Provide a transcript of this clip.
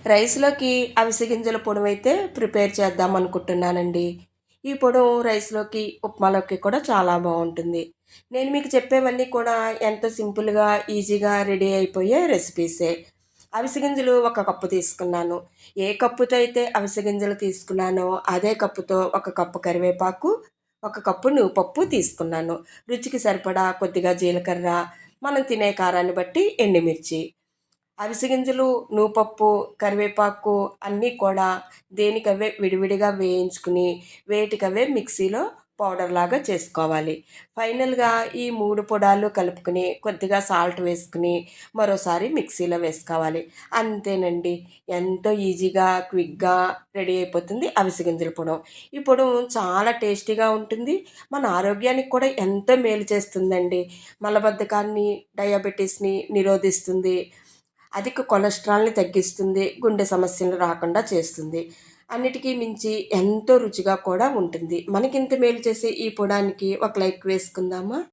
రైస్‌లోకి అవిసె గింజల పొడవైతే ప్రిపేర్ చేద్దాం అనుకుంటున్నానండి. ఈ పొడవు రైస్‌లోకి, ఉప్మాలోకి కూడా చాలా బావుంటుంది. నేను మీకు చెప్పేవన్నీ కూడా ఎంతో సింపుల్‌గా, ఈజీగా రెడీ అయిపోయే రెసిపీసే. అవిసె గింజలు ఒక కప్పు తీసుకున్నాను. ఏ కప్పుతో అయితే అవిసె గింజలు తీసుకున్నానో, అదే కప్పుతో ఒక కప్పు కరివేపాకు, ఒక కప్పు నువ్వుపప్పు తీసుకున్నాను. రుచికి సరిపడా కొద్దిగా జీలకర్ర, మనం తినే కారాన్ని బట్టి ఎండుమిర్చి. అవిసె గింజలు, నువ్వుపప్పు, కరివేపాకు అన్నీ కూడా దేనికవే విడివిడిగా వేయించుకుని, వేటికవే మిక్సీలో పౌడర్‌లాగా చేసుకోవాలి. ఫైనల్‌గా ఈ 3 పొడాలు కలుపుకొని, కొద్దిగా సాల్ట్ వేసుకొని, మరోసారి మిక్సీలో వేసుకోవాలి. అంతేనండి. ఎంతో ఈజీగా, క్విక్‌గా రెడీ అయిపోతుంది అవిసె గింజల పొడం. ఈ పొడం చాలా టేస్టీగా ఉంటుంది. మన ఆరోగ్యానికి కూడా ఎంతో మేలు చేస్తుందండి. మలబద్ధకాన్ని, డయాబెటిస్‌ని నిరోధిస్తుంది. అధిక కొలెస్ట్రాల్‌ని తగ్గిస్తుంది. గుండె సమస్యలు రాకుండా చేస్తుంది. అన్నిటికీ మించి ఎంతో రుచిగా కూడా ఉంటుంది. మనకింత మేలు చేసే ఈ పొడానికి ఒక లైక్ వేసుకుందామా?